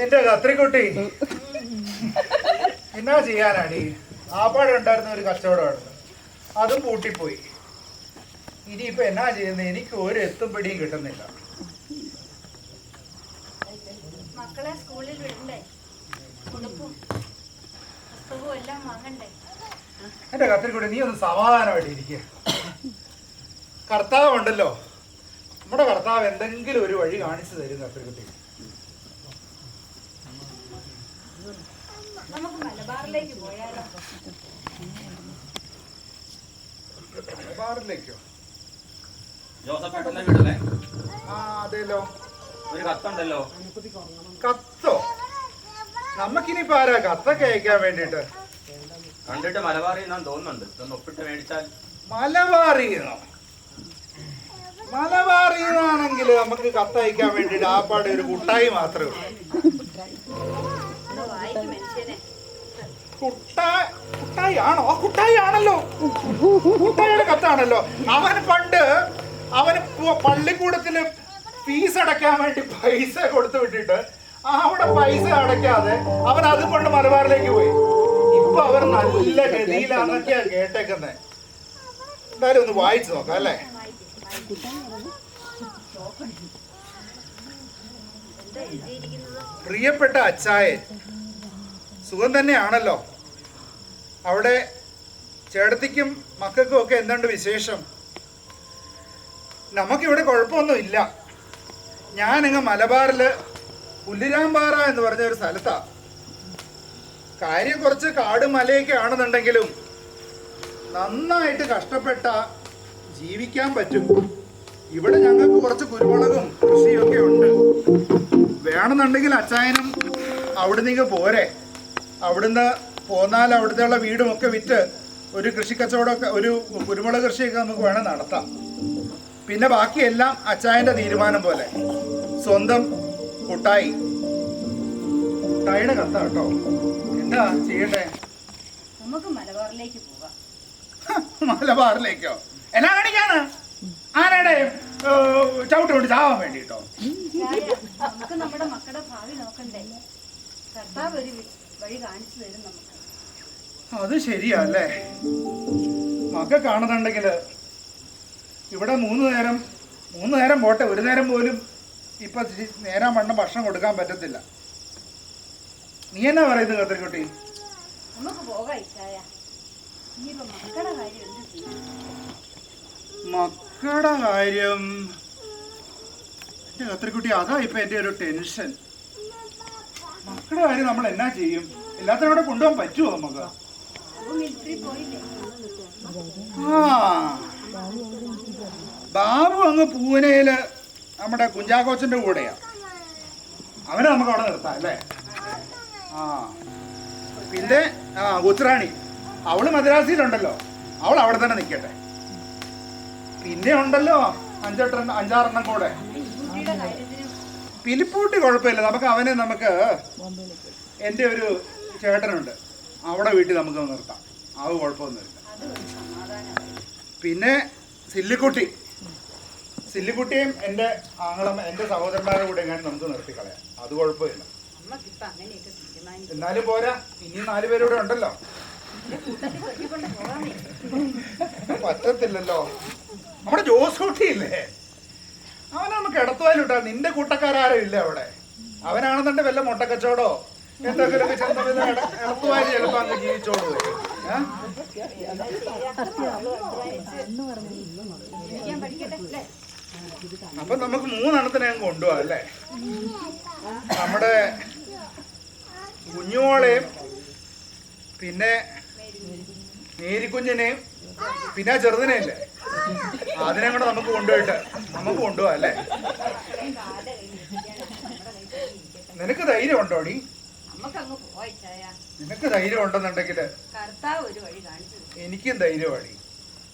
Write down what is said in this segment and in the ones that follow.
എന്റെ കത്രിക്കുട്ടി എന്നാ ചെയ്യാനാടി? ആപ്പാടുണ്ടായിരുന്ന ഒരു കച്ചവടമായിരുന്നു, അതും പൂട്ടിപ്പോയി. ഇനിയിപ്പോ എന്നാ ചെയ്യുന്നത്? എനിക്ക് ഒരു എത്തും പിടിയും കിട്ടുന്നില്ല. മക്കളെ സ്കൂളിൽ വിടണ്ടേ? ഉടുപ്പും പുസ്തകവും എല്ലാം വാങ്ങണ്ടേ? എന്റെ കത്രിക്കുട്ടി, നീ ഒന്ന് സമാധാനമായിട്ട് ഇരിക്കുക. കർത്താവ് ഉണ്ടല്ലോ, നമ്മുടെ കർത്താവ് എന്തെങ്കിലും ഒരു വഴി കാണിച്ചു തരും കത്രിക്കുട്ടി. നമുക്ക് മലബാറിലേക്ക് പോയാലോ? മലബാറിലേക്കോ? ജോസഫേട്ടന്റെ വീടല്ലേ? ആ അതെല്ലോ. ഒരു കത്തുണ്ടല്ലോ. കത്തോ? നമുക്കിനിപ്പോ ആരാ കത്തൊക്കെ അയക്കാൻ വേണ്ടിട്ട്? കണ്ടിട്ട് മലബാറിൽ നിന്നാന്ന് തോന്നുന്നുണ്ട്. ഇതൊന്ന് ഒപ്പിട്ട് മേടിച്ചാൽ. മലബാറിന്നോ? മലബാറിന്നാണെങ്കിൽ നമുക്ക് കത്തയക്കാൻ വേണ്ടിട്ട് ആപ്പാടെ ഒരു കുട്ടായി മാത്രമേ ഉള്ളൂ. കുട്ടായി ആണോ? കുട്ടായി ആണല്ലോ, കുട്ടായിയുടെ കത്താണല്ലോ. അവന് പള്ളിക്കൂടത്തില് ഫീസ് അടയ്ക്കാൻ വേണ്ടി പൈസ കൊടുത്തു വിട്ടിട്ട് അവിടെ പൈസ അടയ്ക്കാതെ അവൻ അതും കൊണ്ട് മലബാറിലേക്ക് പോയി. ഇപ്പൊ അവർ നല്ല ഗതിയിലാന്നൊക്കെയാ കേട്ടേക്കുന്നത്. എന്തായാലും ഒന്ന് വായിച്ചു നോക്കാം അല്ലേ? പ്രിയപ്പെട്ട അച്ചായൻ, സുഖം തന്നെയാണല്ലോ? അവിടെ ചേട്ടത്തിക്കും മക്കൾക്കും ഒക്കെ എന്തുണ്ട് വിശേഷം? നമുക്കിവിടെ കുഴപ്പമൊന്നും ഇല്ല. ഞാനങ്ങ് മലബാറില് പുല്ലിരാമ്പാറ എന്ന് പറഞ്ഞ ഒരു സ്ഥലത്താ. കാര്യം കുറച്ച് കാടും മലയൊക്കെ ആണെന്നുണ്ടെങ്കിലും നന്നായിട്ട് കഷ്ടപ്പെട്ട ജീവിക്കാൻ പറ്റും. ഇവിടെ ഞങ്ങൾക്ക് കുറച്ച് കുരുമുളകും കൃഷിയൊക്കെ ഉണ്ട്. വേണമെന്നുണ്ടെങ്കിൽ അച്ചായനും അവിടുന്ന് പോരെ. അവിടുന്ന് പോന്നാൽ അവിടുത്തെ ഉള്ള വീടുമൊക്കെ വിറ്റ് ഒരു കൃഷി കച്ചവടമൊക്കെ, ഒരു കുരുമുളക് കൃഷിയൊക്കെ നമുക്ക് വേണം നടത്താം. പിന്നെ ബാക്കിയെല്ലാം അച്ചായന്റെ തീരുമാനം പോലെ. സ്വന്തം കുട്ടായിയുടെ കഥ കേട്ടോ. എന്താ ചെയ്യണ്ടേ? നമുക്ക് മലബാറിലേക്ക് പോകാം. മലബാറിലേക്കോ? എന്നാ കാണിക്കാണ്? ആരാടെ ചവിട്ട് കൊണ്ട് ചാവാൻ വേണ്ടിട്ടോ? നമുക്ക് നമ്മുടെ മക്കളുടെ ഭാവി നോക്കണ്ടേ? കർത്താവ് ഒരു വഴി കാണിച്ചു തരും നമുക്ക്. അത് ശരിയല്ലേ? മക്കൾക്കാണെന്നുണ്ടെങ്കില് ഇവിടെ മൂന്ന് നേരം പോട്ടെ, ഒരു നേരം പോലും ഇപ്പൊ നേരാൻ വണ്ണം ഭക്ഷണം കൊടുക്കാൻ പറ്റത്തില്ല. നീ എന്നാ പറയുന്നത് കത്രിക്കുട്ടി? നമുക്ക് പോകാം ഇച്ചായ. ഇനിയിപ്പോ മക്കളുടെ കാര്യം എന്ത് ചെയ്യും? മക്കളുടെ കാര്യം കത്രിക്കുട്ടി, അതാ ഇപ്പൊ എന്റെ ഒരു ടെൻഷൻ. മക്കളുടെ കാര്യം നമ്മൾ എന്നാ ചെയ്യും? എല്ലാത്തിനും കൂടെ കൊണ്ടുപോകാൻ പറ്റുമോ നമുക്ക്? ആ, ബാബു അങ്ങ് പൂനെയില് നമ്മുടെ കുഞ്ചാക്കോച്ചന്റെ കൂടെയാ. അവനെ നമുക്ക് അവിടെ നിർത്താം അല്ലേ? ആ, പിന്നെ ഉത്രാണി, അവള് മദ്രാസിയിലുണ്ടല്ലോ, അവൾ അവിടെ തന്നെ നിൽക്കട്ടെ. പിന്നെ ഉണ്ടല്ലോ അഞ്ചാറെണ്ണം കൂടെ. പിലിപ്പൂട്ടി കുഴപ്പമില്ല, നമുക്ക് എൻ്റെ ഒരു ചേട്ടനുണ്ട്, അവിടെ വീട്ടിൽ നമുക്ക് നിർത്താം. അത് കുഴപ്പമൊന്നുമില്ല. പിന്നെ സില്ലിക്കുട്ടിയും എൻ്റെ എൻ്റെ സഹോദരന്മാരുടെ കൂടെ എങ്ങനെ നമുക്ക് നിർത്തിക്കളയാം. അത് കുഴപ്പമില്ല. എന്നാലും പോരാ, ഇനി 4 പേരൂടെ ഉണ്ടല്ലോ. പറ്റത്തില്ലല്ലോ. നമ്മുടെ ജോസൂട്ടി ഇല്ലേ, അവനെ നമുക്ക് ഇടത്തുവാലിട്ടാ. നിന്റെ കൂട്ടക്കാരും ഇല്ല അവിടെ. അവനാണെന്നുണ്ടെ വല്ല മുട്ടക്കച്ചവടോ എന്തെങ്കിലുമൊക്കെ ചെന്ന ഇടത്തുവാലി ചിലപ്പോ അങ്ങ് ജീവിച്ചോളൂ. അപ്പൊ നമുക്ക് 3 എണ്ണത്തിനെ അങ്ങ് കൊണ്ടുപോവാ അല്ലേ? നമ്മുടെ കുഞ്ഞുമോളെയും പിന്നെ മേരിക്കുഞ്ഞിനെയും പിന്നെ ചെറുതിനെ ഇല്ലേ, അതിനെ കൂടെ നമുക്ക് കൊണ്ടുപോവാ അല്ലേ? നിനക്ക് ധൈര്യം ഉണ്ടോടി? നിനക്ക് ധൈര്യം ഉണ്ടെന്നുണ്ടെങ്കിൽ എനിക്കും ധൈര്യമാടി.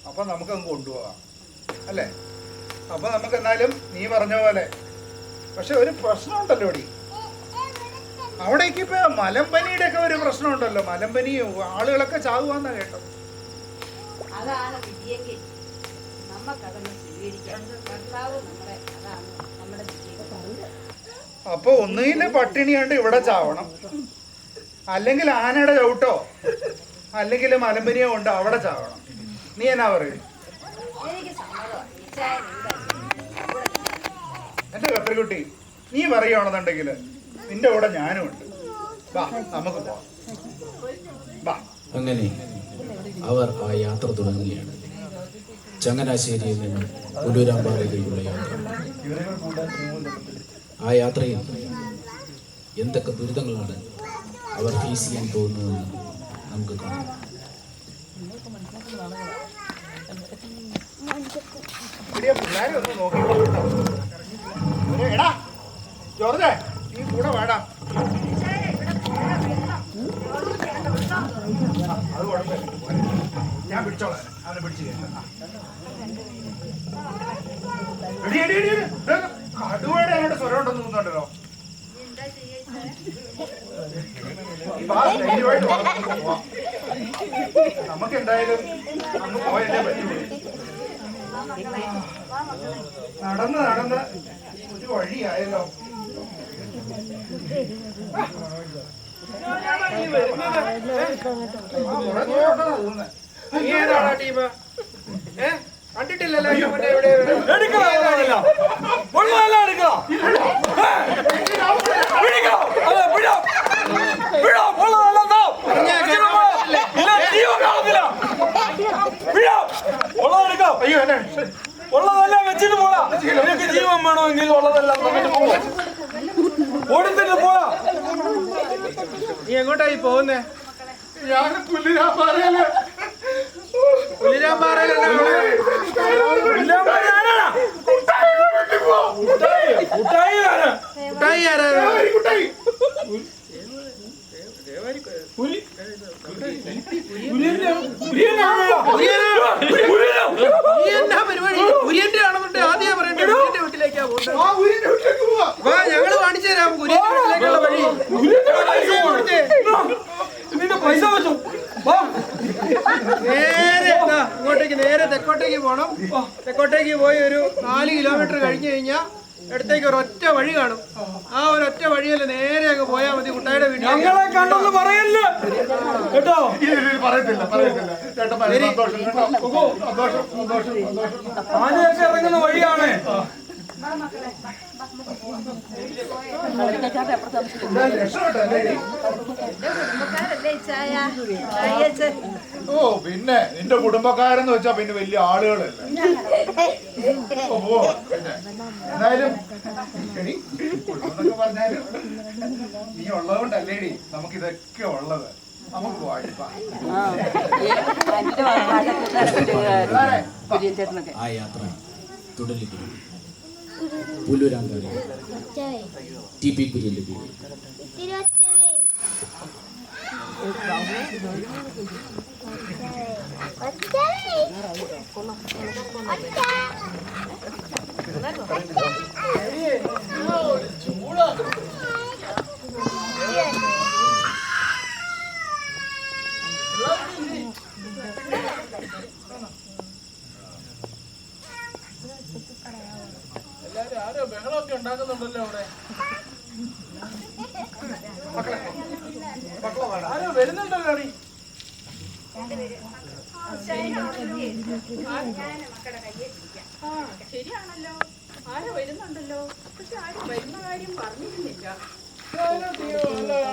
അപ്പൊ നമുക്കങ്ങ് കൊണ്ടുപോകാം അല്ലേ? അപ്പൊ നമുക്ക് എന്നാലും നീ പറഞ്ഞ പോലെ. പക്ഷെ ഒരു പ്രശ്നമുണ്ടല്ലോ ഡി, അവിടേക്ക് ഇപ്പൊ മലമ്പനിയുടെ ഒക്കെ ഒരു പ്രശ്നമുണ്ടല്ലോ. മലമ്പനി ആളുകളൊക്കെ ചാവുവാന്നാ കേട്ടത്. അതാണ് വിധിയെങ്കിൽ നമുക്കതൊന്ന് സ്വീകരിക്കാം. കർത്താവ് നമ്മളെ, അതാണ് നമ്മുടെ വിധിയെങ്കിൽ. അപ്പൊ ഒന്നുകിൽ പട്ടിണിയാണ്ട് ഇവിടെ ചാവണം, അല്ലെങ്കിൽ ആനയുടെ ചവിട്ടോ അല്ലെങ്കിൽ മലമ്പനിയോ കൊണ്ട് അവിടെ ചാവണം. നീ എന്നാ പറയും? എനിക്ക് സമ്മതമാണ്. ഇച്ചായ എന്റെ കത്രിക്കുട്ടി, നീ പറയുകയാണെന്നുണ്ടെങ്കിൽ നിന്റെ കൂടെ ഞാനും ഉണ്ട്. വാ, നമുക്ക് പോവാം. വാ. അങ്ങനെ അവർ ആ യാത്ര തുടങ്ങുകയാണ്. ചങ്ങനാശ്ശേരിയിൽ നിന്നും പുല്ലൂരാമ്പാറയിലേക്കുള്ള യാത്ര. ആ യാത്രയിൽ എന്തൊക്കെ ദുരിതങ്ങളാണ് അവർ ഫേസ് ചെയ്യാൻ പോകുന്നതെന്ന് നമുക്ക് കാണാം. പിള്ളേരെ ഒന്ന് നോക്കിക്കോട്ടോ. എടാ ജോർജേ, നീ കൂടെ വേടാ. അത് കുഴപ്പമില്ല, ഞാൻ പിടിച്ചോളാം. അവനെ പിടിച്ചു കടുവയുടെ അങ്ങോട്ട് സ്വരം ഉണ്ടെന്ന് തോന്നുന്നുണ്ടല്ലോ. നമുക്ക് എന്തായാലും അന്ന് പോയല്ലേ പറ്റുള്ളൂ. നടന്ന് നടന്ന് ഒരു വഴിയായല്ലോ. കണ്ടിട്ടില്ലല്ലോ. ഉള്ളതെല്ലാം വെച്ചിട്ട് പോടാ. നിനക്ക് ജീവൻ വേണമെങ്കിൽ ഉള്ളതെല്ലാം ഓടിത്തിട്ട് പോടാ. നീ എങ്ങോട്ടായി പോകുന്നേ? ഞാൻ പുല്ലിരാമ്പാറയില് എന്നാ പരിപാടി? കുര്യന്റെ ആണെന്നുണ്ടെ ആദ്യം പറയണ്ടേ കുര്യന്റെ വീട്ടിലേക്കാ പോകുന്നത്. വാ, ഞങ്ങള് കാണിച്ചു തരാം കുര്യന്റെ വീട്ടിലേക്കുള്ള വഴി. നിന്റെ പൈസ വെച്ചു നേരെ ഇങ്ങോട്ടേക്ക് നേരെ തെക്കോട്ടേക്ക് പോണം. തെക്കോട്ടേക്ക് പോയി ഒരു 4 കിലോമീറ്റർ കഴിഞ്ഞു കഴിഞ്ഞാൽ അടുത്തേക്ക് ഒരൊറ്റ വഴി കാണും. ആ ഒരൊറ്റ വഴിയല്ലേ നേരെ അങ്ങ് പോയാൽ മതി കുട്ടായുടെ വീട്ടിൽ. ഞങ്ങളെ കണ്ടൊന്ന് പറയല്ലേ കേട്ടോ? ആനയൊക്കെ ഇറങ്ങുന്ന വഴിയാണ്. ഓ പിന്നെ നിന്റെ കുടുംബക്കാരെന്ന് വെച്ചാ പിന്നെ വലിയ ആളുകളല്ലേ. ഓ പിന്നെ എന്തായാലും പറഞ്ഞാലും നീ ഉള്ളതുകൊണ്ടല്ലേടി നമുക്ക് ഇതൊക്കെ ഉള്ളത്. നമുക്ക് പോവാ. ആ യാത്ര തുടരുകയാണ്. പുല്ലൂരാമ്പാറ TP കുര്യന്റെ വീട്. എല്ലാരും ആരോ ബഹളമൊക്കെ ഉണ്ടാക്കുന്നുണ്ടല്ലോ അവിടെ. ആരോ വരുന്നുണ്ടല്ലോ അടി. ശരിയാണല്ലോ, ആരോ വരുന്നുണ്ടല്ലോ. പക്ഷെ ആരും വരുന്ന കാര്യം പറഞ്ഞിരുന്നില്ല.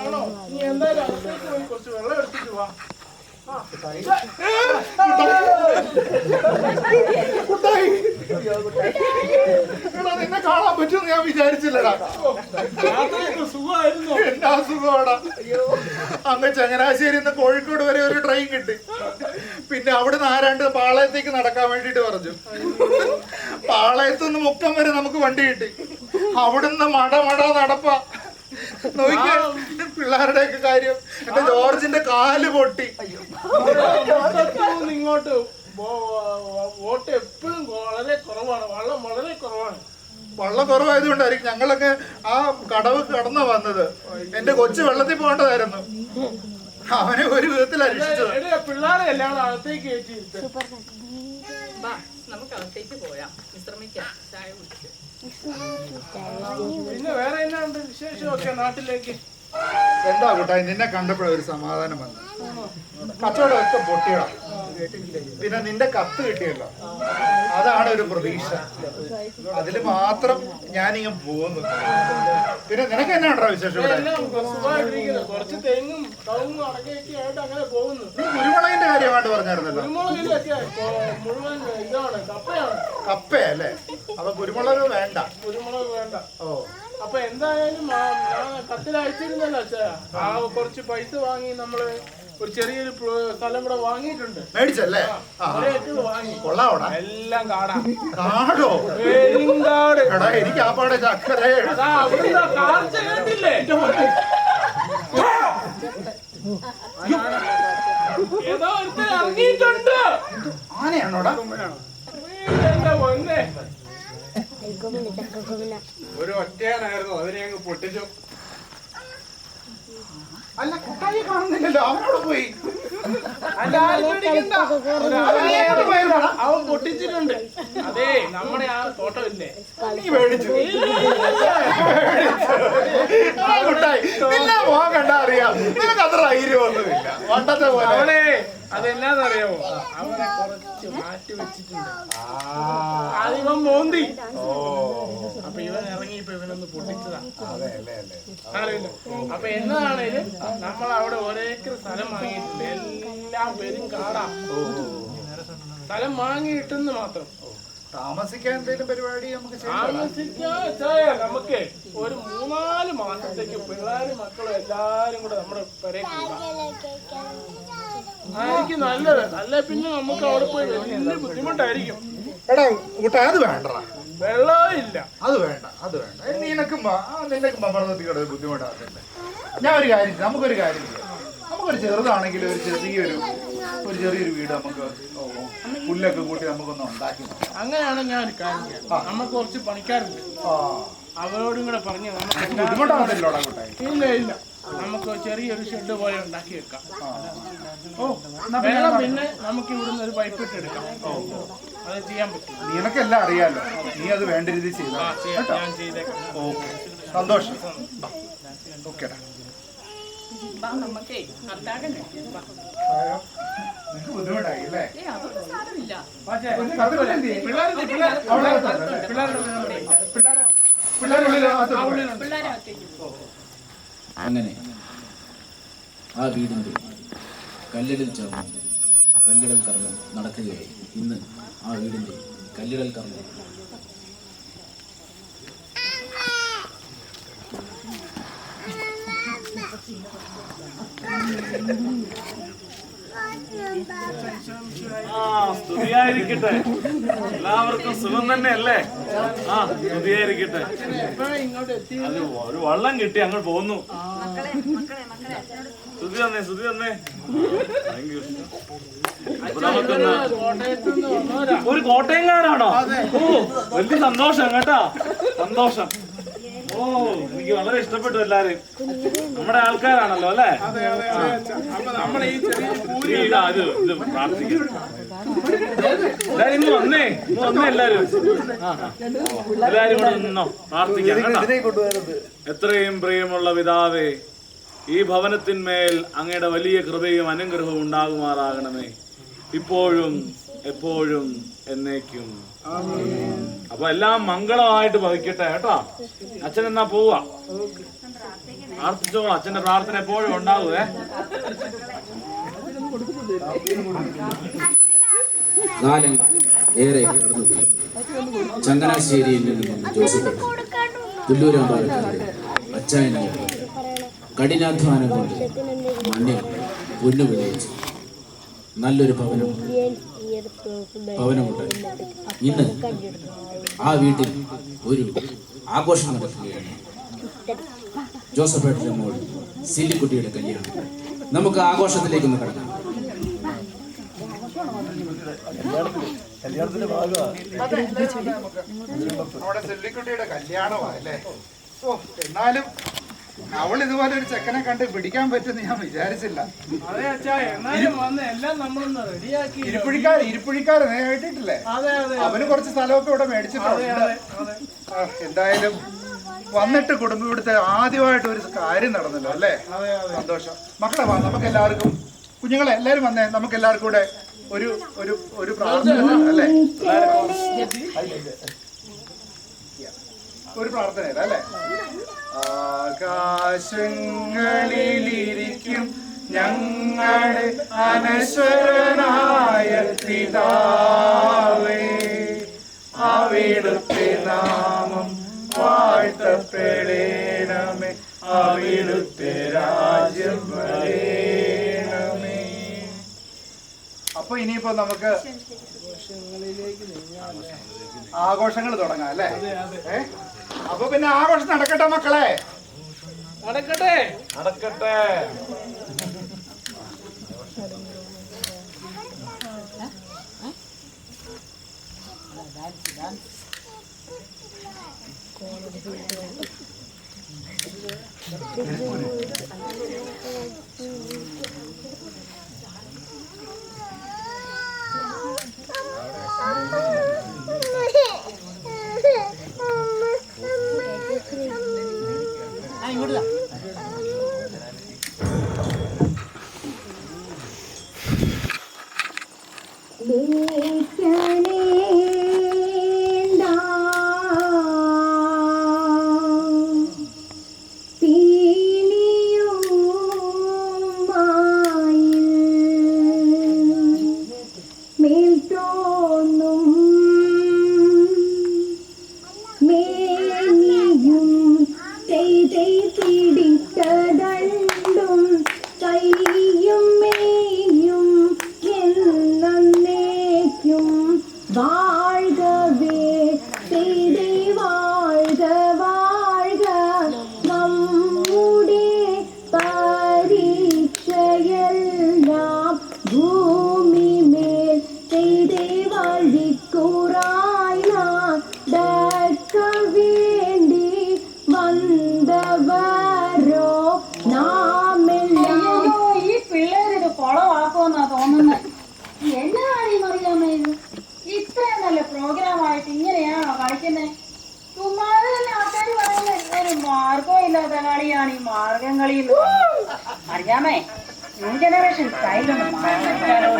ആണോ? നീ എന്തായാലും അകത്തേക്ക് പോയി കുറച്ച് വെള്ളം എടുത്തിട്ട് വാ. നിന്നെ കാണാൻ പറ്റുമെന്ന് ഞാൻ വിചാരിച്ചില്ലടാ. സുഖമായിരുന്നു. എന്നാ സുഖമാടാ. അങ്ങ് ചങ്ങനാശ്ശേരി നിന്ന് കോഴിക്കോട് വരെ ഒരു ട്രെയിൻ കിട്ടി. പിന്നെ അവിടുന്ന് ആരാണ്ട് പാളയത്തേക്ക് നടക്കാൻ വേണ്ടിട്ട് പറഞ്ഞു. പാളയത്തുനിന്ന് മുക്കം വരെ നമുക്ക് വണ്ടി കിട്ടി. അവിടുന്ന് മട നടപ്പ. നോക്കിയാ പിള്ളേരുടെയൊക്കെ കാര്യം. എന്റെ ജോർജിന്റെ കാല് പൊട്ടി. ഇങ്ങോട്ട് വോട്ട് എപ്പോഴും വളരെ കുറവാണ്. വള്ളം വളരെ കുറവാണ്. വള്ളം കുറവായതുകൊണ്ടായിരിക്കും ഞങ്ങളൊക്കെ ആ കടവ് കടന്ന വന്നത്. എന്റെ കൊച്ചു വെള്ളത്തിൽ പോകേണ്ടതായിരുന്നു. അവനെ ഒരു വിധത്തിലാണ് രക്ഷിച്ചത്. പിള്ളേരെ എല്ലാം അകത്തേക്ക് കയറ്റിയിരുത്ത്. നമുക്ക് അകത്തേക്ക് പോയാം, വിശ്രമിക്കാം, ചായ കുടിക്കാം. പിന്നെ വേറെ എന്നാ ഉണ്ട്? വിശേഷമൊക്കെ നാട്ടിലേക്ക്? എന്താ കൂട്ടായി നിന്നെ കണ്ടപ്പോഴൊരു സമാധാനം വന്നു. കച്ചവടം ഒക്കെ പൊട്ടിയടാ. പിന്നെ നിന്റെ കത്ത് കിട്ടിയല്ലോ, അതാണ് ഒരു പ്രതീക്ഷ. അതില് മാത്രം ഞാനിങ്ങനെ പോകുന്നു. പിന്നെ നിനക്ക് എന്നാണോ വിശേഷം ഇവിടെ? സുഖമായിട്ടിരിക്കുന്നു. കുറച്ച് തെങ്ങും കവുങ്ങും അടക്കയൊക്കെ ആയിട്ട് അങ്ങനെ പോകുന്നു. നീ കുരുമുളകിന്റെ കാര്യമായിട്ട് പറഞ്ഞായിരുന്നല്ലോ. കുരുമുളകിലൊക്കെ മുഴുവൻ ഇതാണ്, കപ്പയാണ്. കപ്പയല്ലേ? അപ്പൊ കുരുമുളക് വേണ്ട. കുരുമുളക് വേണ്ട. ഓ, അപ്പൊ എന്തായാലും ഞാൻ കത്തിൽ അയച്ചിരുന്നല്ലോ അച്ഛാ. ആ കുറച്ച് പൈസ വാങ്ങി നമ്മള് ഒരു ചെറിയൊരു സ്ഥലം ഇവിടെ വാങ്ങിയിട്ടുണ്ട്. മേടിച്ചല്ലേ? വാങ്ങി. കൊള്ളാവടാ. എല്ലാം കാടാ. കാടോ? പെരുങ്കാട്. എടാ എനിക്ക് ആ പാടെ ചക്കരേ. അതാ അവിടുന്ന് കാഴ്ച കണ്ടില്ലേ? ഏതോ ഒരുത്തൻ ഇറങ്ങിയിട്ടുണ്ട്. ആനയാണോടാ? എന്റെ പൊന്നേ, ഒരു ഒറ്റയാനായിരുന്നു, അതിനെ അങ്ങ് പൊട്ടിച്ചു. അല്ല കുട്ടായി കാണുന്നില്ലല്ലോ, അവനോട് പോയി. അല്ല, ആരും പേടിക്കണ്ട. അവൻ പൊട്ടിച്ചിട്ടുണ്ട്. അതെ, നമ്മുടെ ആ തോട്ടം ഇല്ലേ, നീ മേടിച്ചു. കുട്ടായി നിന്നെ പോകാൻ കണ്ടാ അറിയാം, നിനക്ക് അത്ര ധൈര്യമൊന്നുമില്ല പണ്ടത്തെ പോലെ. അവനെ അതെന്നാന്നറിയാമോ, അവനെ കുറച്ച് മാറ്റി വെച്ചിട്ടുണ്ട്. അതിവൻ മോന്തി. അപ്പൊ ഇവൻ ഇറങ്ങിയപ്പോ ഇവനൊന്ന് പൊട്ടിച്ചതാ. അറിയില്ല. അപ്പൊ എന്നതാണേലും നമ്മൾ അവിടെ ഒരേക്കർ സ്ഥലം വാങ്ങിയിട്ടുണ്ട്. എല്ലാം പെരും കാടാ. സ്ഥലം വാങ്ങിയിട്ടെന്ന് മാത്രം. താമസിക്കാൻ എന്തെങ്കിലും പരിപാടി നമുക്ക് താമസിക്കാൻ നമുക്ക് ഒരു 3-4 മാസത്തേക്ക് പിള്ളേരും മക്കളും എല്ലാരും കൂടെ നമ്മുടെ പെരേക്ക് ആയിരിക്കും നല്ലത്. അല്ലെ പിന്നെ നമുക്ക് അവിടെ പോയി വലിയ ബുദ്ധിമുട്ടായിരിക്കും. എടാ കൂട്ടാ അത് വേണ്ടടാ, വെള്ളം ഇല്ല. അത് വേണ്ട, അത് വേണ്ട. നിനക്കും പമ്പറത്തി കിടന്ന് ബുദ്ധിമുട്ടാകല്ലേ. ഞാൻ ഒരു കാര്യം, നമുക്കൊരു കാര്യം ചെയ്യാം. നമുക്കൊരു ചെറുതാണെങ്കിലും ഒരു ചെറിയൊരു വീട് നമുക്ക് പുല്ലൊക്കെ കൂട്ടി നമുക്കൊന്ന് ഉണ്ടാക്കി. അങ്ങനെയാണ് ഞാൻ ഒരു കാര്യം ചെയ്യാം. നമുക്ക് കുറച്ച് പണിക്കാരുണ്ട്, അവരോടും കൂടെ പറഞ്ഞ് നമുക്ക് ബുദ്ധിമുട്ടാകത്തില്ലോടാ കൂട്ടായി. ഇല്ല ഇല്ല, നമുക്ക് ചെറിയൊരു ഷെഡ് പോലെ ഉണ്ടാക്കി വെക്കാം. വെള്ളം പിന്നെ നമുക്ക് ഇവിടുന്ന് ഒരു പൈപ്പ് ഇട്ട് എടുക്കാം. അത് ചെയ്യാൻ പറ്റും. നിനക്കെല്ലാം അറിയാലോ, നീ അത് വേണ്ട രീതിയിൽ ചെയ്താ. ഞാൻ ചെയ്തേക്കാം. സന്തോഷം. ഓക്കേടാ. നമുക്കേ അത്താഴം കഴിക്കാം. നിനക്ക് ബുദ്ധിമുട്ടായി അല്ലേ? അതൊന്നും സാരമില്ല. പിള്ളേരെ ഒറ്റയ്ക്ക് അങ്ങനെ ആ വീടിൻ്റെ കല്ലിടൽ ചർമ്മം കല്ലിടൽ കർമ്മം നടക്കുകയായി. ഇന്ന് ആ വീടിൻ്റെ കല്ലിടൽ കർമ്മം സ്തുതിയായിരിക്കട്ടെ. എല്ലാവർക്കും സുഖം തന്നെയല്ലേ? സ്തുതിയായിരിക്കട്ടെ. അത് ഒരു വള്ളം കിട്ടി അങ്ങോട്ട് പോന്നു. സ്തുതി തന്നേ, സ്തുതി തന്നേ. ഒരു കോട്ടയംകാരാണോ? ഓ വലിയ സന്തോഷം കേട്ടാ, സന്തോഷം. ഓ എനിക്ക് വളരെ ഇഷ്ടപ്പെട്ടു. എല്ലാരും നമ്മുടെ ആൾക്കാരാണല്ലോ അല്ലേ? ഇത് പ്രാർത്ഥിക്കാം. എല്ലാരും ഇന്ന് വന്നേ, എല്ലാരും കൂടെ നിന്നോ, പ്രാർത്ഥിക്കാം കേട്ടോ. എത്രയും പ്രിയമുള്ള പിതാവേ, ഈ ഭവനത്തിന്മേൽ അങ്ങയുടെ വലിയ കൃപയും അനുഗ്രഹവും ഉണ്ടാകുമാറാകണമേ, ഇപ്പോഴും എപ്പോഴും എന്നേക്കും. അപ്പൊ എല്ലാം മംഗളമായിട്ട് ഭവിക്കട്ടെ കേട്ടോ. അച്ഛൻ എന്നാ പോവാ, പ്രാർത്ഥിച്ചോളാം. അച്ഛന്റെ പ്രാർത്ഥന എപ്പോഴും ഉണ്ടാവുവേ. കാലം ഏറെ കടന്നുപോയി. ചങ്ങനാശ്ശേരിയിൽ നിന്നും ജോസഫ് തുല്ലൂരാമ്പാലക്കാരുടെ അച്ചായനായ കഠിനാധ്വാനം കൊണ്ട് മണ്ണിൽ പൊന്നു വിളയിച്ച് നല്ലൊരു ഭവനമുണ്ട്. ഇന്ന് ആ വീട്ടിൽ ഒരു ആഘോഷം നടക്കുകയാണ്. ജോസഫേട്ടന്റെ മോൾ സില്ലിക്കുട്ടിയുടെ കല്യാണം. നമുക്ക് ആഘോഷത്തിലേക്കൊന്ന് കടക്കാം. നമ്മുടെ സെല്ലിക്കുട്ടിയുടെ കല്യാണമല്ലേ? ഓ എന്നാലും അവൾ ഇതുപോലെ ഒരു ചെക്കനെ കണ്ട് പിടിക്കാൻ പറ്റുമെന്ന് ഞാൻ വിചാരിച്ചില്ല. അതെ അച്ഛാ, എന്നാലും വന്ന് എല്ലാം നമ്മളൊന്ന് റെഡിയാക്കി. ഇരിപ്പിഴിക്കാരൻ കേട്ടിട്ടില്ലേ? അവന് കുറച്ച് സ്ഥലമൊക്കെ ഇവിടെ മേടിച്ചിട്ടുണ്ട്. എന്തായാലും വന്നിട്ട് കുടുംബം ഇവിടുത്തെ ആദ്യമായിട്ട് ഒരു കാര്യം നടന്നല്ലോ അല്ലേ? സന്തോഷം. മക്കളെ വാ, നമുക്ക് എല്ലാവർക്കും, കുഞ്ഞുങ്ങളെ എല്ലാവരും വന്നേ, നമുക്ക് എല്ലാവർക്കും കൂടെ ഒരു ഒരു ഒരു പ്രാർത്ഥന അല്ലേ? ഒരു പ്രാർത്ഥന അല്ലേ? ആകാശങ്ങളിലിരിക്കും ഞങ്ങളുടെ അനശ്വരനായ പിതാവേ, അവിടുത്തെ നാമം വാഴ്ത്തപ്പെടേണമേ, അവിടുത്തെ രാജ്യം വരേണമേ. അപ്പൊ ഇനിയിപ്പോ നമുക്ക് ആഘോഷങ്ങൾ തുടങ്ങാം അല്ലേ? അപ്പൊ പിന്നെ ആഘോഷം നടക്കട്ടെ മക്കളെ, നടക്കട്ടെ. നടക്കട്ടെ. അറിയാമേ, ന്യൂ ജനറേഷൻ സ്റ്റൈലൊന്നും മാറ്റാനോ.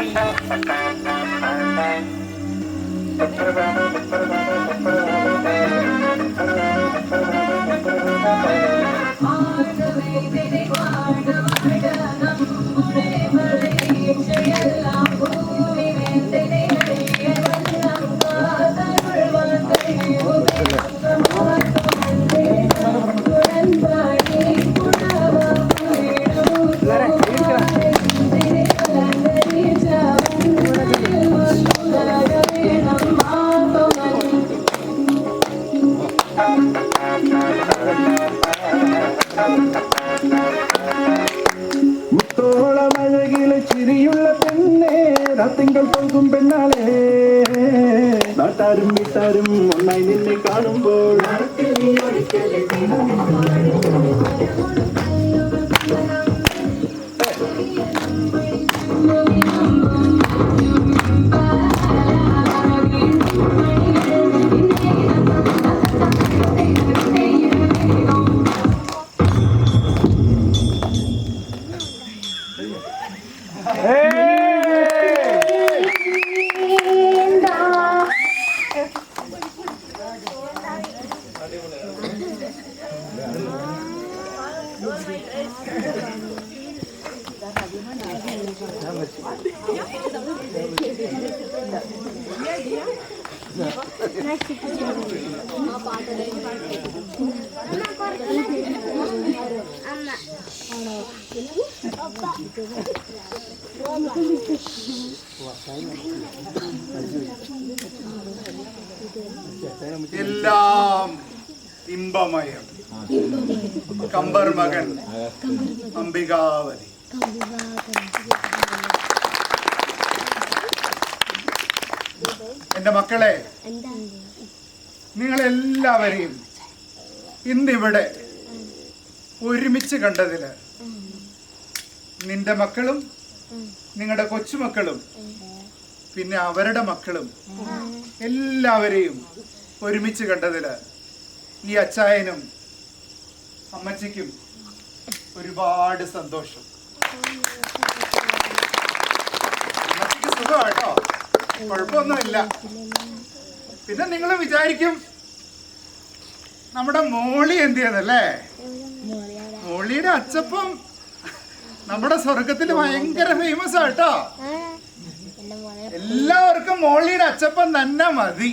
മുത്തോളമഴകിലെ ചിരിയുള്ള പെണ്ണേ, രാത്തിങ്കൾ പോകും പെണ്ണാളേ, നാട്ടാരും വീട്ടാരും ഒന്നായി നിന്നെ കാണുമ്പോൾ എല്ലാം ഇമ്പമയം കമ്പർ മകൻ അംബികാവതി. എന്റെ മക്കളെ, നിങ്ങളെല്ലാവരെയും ഇന്നിവിടെ ഒരുമിച്ച് കണ്ടതില് നിന്റെ മക്കളും നിങ്ങളുടെ കൊച്ചുമക്കളും പിന്നെ അവരുടെ മക്കളും എല്ലാവരെയും ഒരുമിച്ച് കണ്ടതില് ഈ അച്ചായനും അമ്മച്ചിക്കും ഒരുപാട് സന്തോഷം. അമ്മച്ചിക്ക് സുഖമാട്ടോ, കുഴപ്പമൊന്നുമില്ല. പിന്നെ നിങ്ങൾ വിചാരിക്കും നമ്മുടെ മോളി എന്ത് ചെയ്യുന്നല്ലേ? മോളിയുടെ അച്ചപ്പം നമ്മുടെ സ്വർഗത്തിൽ ഭയങ്കര ഫേമസ് ആട്ടോ. എല്ലാവർക്കും മോളിയുടെ അച്ചപ്പം തന്നെ മതി.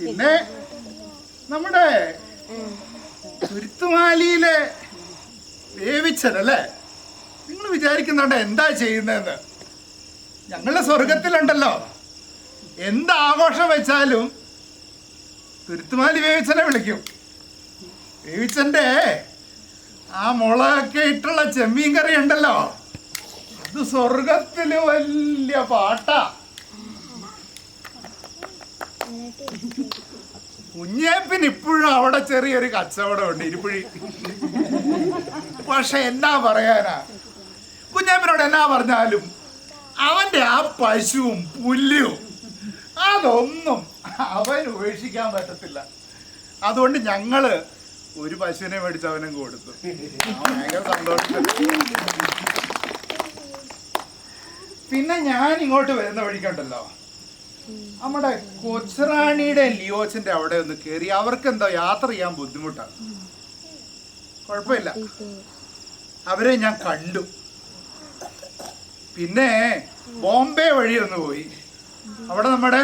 പിന്നെ നമ്മുടെ തുരുത്തുമാലിയിലെ വേവിച്ചതല്ലേ, നിങ്ങൾ വിചാരിക്കുന്നുണ്ട് എന്താ ചെയ്യുന്നതെന്ന്. ഞങ്ങളുടെ സ്വർഗത്തിലുണ്ടല്ലോ, എന്ത് ആഘോഷം വെച്ചാലും തുരുത്തുമാലി വേവിച്ചനെ വിളിക്കും. വേവിച്ചന്റെ ആ മുളകൊക്കെ ഇട്ടുള്ള ചെമ്മീൻ കറി ഉണ്ടല്ലോ, അത് സ്വർഗത്തില് വലിയ പാട്ടാ. കുഞ്ഞേപ്പിന് ഇപ്പോഴും അവിടെ ചെറിയൊരു കച്ചവടം ഉണ്ട്, ഇരിപ്പുഴി. പക്ഷെ എന്നാ പറയാനാ, കുഞ്ഞേപ്പിനോട് എന്നാ പറഞ്ഞാലും അവന്റെ ആ പശുവും പുല്ലും അതൊന്നും അവന് ഉപേക്ഷിക്കാൻ പറ്റത്തില്ല. അതുകൊണ്ട് ഞങ്ങള് ഒരു പശുവിനെ മേടിച്ച് അവനും കൊടുത്തു. ഭയങ്കര സന്തോഷം. പിന്നെ ഞാൻ ഇങ്ങോട്ട് വരുന്ന വഴിക്കുണ്ടല്ലോ, നമ്മുടെ കൊച്ചറാണിയുടെ ലിയോച്ചിന്റെ അവിടെ ഒന്ന് കയറി. അവർക്ക് എന്താ യാത്ര ചെയ്യാൻ ബുദ്ധിമുട്ടാണ്. കുഴപ്പമില്ല, അവരെ ഞാൻ കണ്ടു. പിന്നെ ബോംബെ വഴി ഒന്ന് പോയി. അവിടെ നമ്മുടെ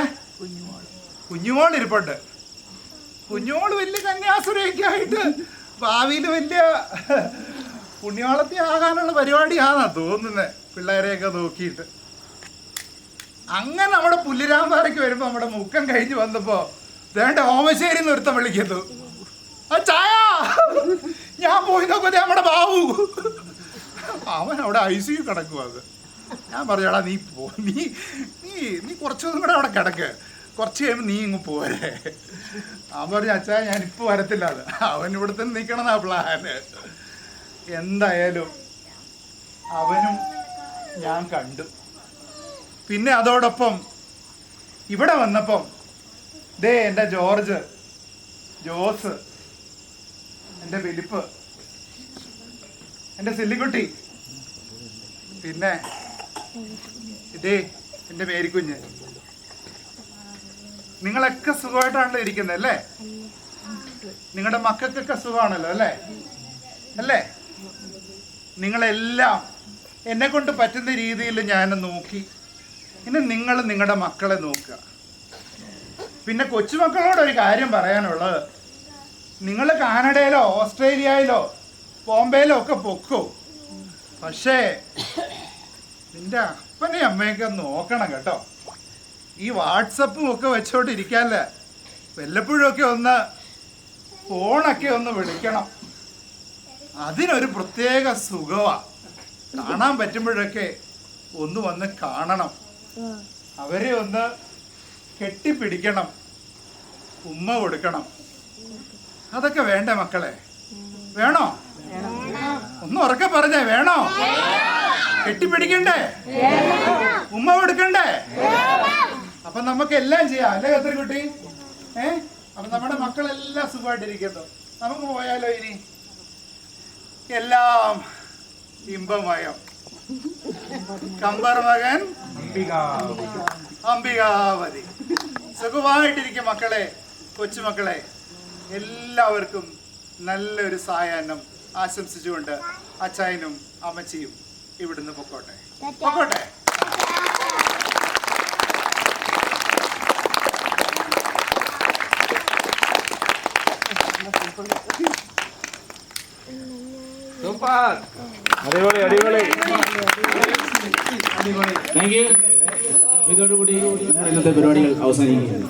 കുഞ്ഞുമോൾ ഇരിപ്പുണ്ട്. കുഞ്ഞുമോള് വലിയ കന്യാസുരയൊക്കെ ആയിട്ട് ഭാവിയിൽ വലിയ പുണ്യാളത്തി ആകാനുള്ള പരിപാടിയാണെന്നാ തോന്നുന്നത്, പിള്ളേരെയൊക്കെ നോക്കിയിട്ട്. അങ്ങനെ നമ്മുടെ പുല്ലിരാമ്പാറയ്ക്ക് വരുമ്പോ നമ്മുടെ മുക്കം കഴിഞ്ഞ് വന്നപ്പോ വേണ്ട ഓമശ്ശേരി ഒരുത്തം വിളിക്കുന്നു, ആ ചായ. ഞാൻ പോയി നോക്കേ നമ്മുടെ ബാബു, അവൻ അവിടെ ICU കിടക്കുക. അത് ഞാൻ പറഞ്ഞോടാ, നീ പോ, നീ നീ നീ കുറച്ചൊന്നും കൂടെ അവിടെ കിടക്ക്, കുറച്ച് കഴിയുമ്പോൾ നീ ഇങ്ങ് പോരെ. അവൻ പറഞ്ഞു, അച്ഛാ ഞാനിപ്പോൾ വരത്തില്ല. അത് അവൻ ഇവിടെ തന്നെ നിൽക്കണമെന്നാ പ്ലാന്. എന്തായാലും അവനും ഞാൻ കണ്ടു. പിന്നെ അതോടൊപ്പം ഇവിടെ വന്നപ്പം ദേ എൻ്റെ ജോസ്, എൻ്റെ ഫിലിപ്പ്, എൻ്റെ സില്ലിക്കുട്ടി, പിന്നെ ഇതേ എൻ്റെ മേരിക്കുഞ്ഞ്. നിങ്ങളൊക്കെ സുഖമായിട്ടാണല്ലോ ഇരിക്കുന്നത് അല്ലേ? നിങ്ങളുടെ മക്കൾക്കൊക്കെ സുഖമാണല്ലോ അല്ലേ? അല്ലേ? നിങ്ങളെല്ലാം എന്നെ കൊണ്ട് പറ്റുന്ന രീതിയിൽ ഞാൻ നോക്കി. ഇനി നിങ്ങൾ നിങ്ങളുടെ മക്കളെ നോക്കുക. പിന്നെ കൊച്ചുമക്കളോടൊരു കാര്യം പറയാനുള്ളത്, നിങ്ങൾ കാനഡയിലോ ഓസ്ട്രേലിയയിലോ ബോംബെയിലോ ഒക്കെ പൊക്കോ, പക്ഷേ നിന്റെ അപ്പനെയും അമ്മയൊക്കെ നോക്കണം കേട്ടോ. ഈ വാട്സപ്പും ഒക്കെ വെച്ചോണ്ടിരിക്കാല്ല, വല്ലപ്പോഴും ഒക്കെ ഒന്ന് ഫോണൊക്കെ ഒന്ന് വിളിക്കണം. അതിനൊരു പ്രത്യേക സുഖമാണ്. കാണാൻ പറ്റുമ്പോഴൊക്കെ ഒന്ന് വന്ന് കാണണം, അവരെ ഒന്ന് കെട്ടിപ്പിടിക്കണം, ഉമ്മ കൊടുക്കണം. അതൊക്കെ വേണ്ടേ മക്കളെ? വേണോ? ഒന്ന് ഉറക്കെ പറഞ്ഞേ, വേണോ? കെട്ടിപ്പിടിക്കണ്ടേ? ഉമ്മ കൊടുക്കണ്ടേ? അപ്പൊ നമുക്ക് എല്ലാം ചെയ്യാം അല്ലേ കത്രിക്കുട്ടി? അപ്പൊ നമ്മുടെ മക്കളെല്ലാം സുഖമായിട്ടിരിക്കുന്നു. നമുക്ക് പോയാലോ ഇനി? എല്ലാം ഇമ്പമയം. കമ്പർ മകൻ അംബികാവതി. സുഖമായിട്ടിരിക്കും മക്കളെ, കൊച്ചുമക്കളെ. എല്ലാവർക്കും നല്ലൊരു സായാഹ്നം ആശംസിച്ചുകൊണ്ട് അച്ചായനും അമ്മച്ചിയും ഇവിടുന്ന് പൊക്കോട്ടെ. സൂപ്പർ, അടിപൊളി അടിപൊളി. Thank you. ഇതോടുകൂടി ഇന്നത്തെ പരിപാടികൾ അവസാനിക്കുകയാണ്.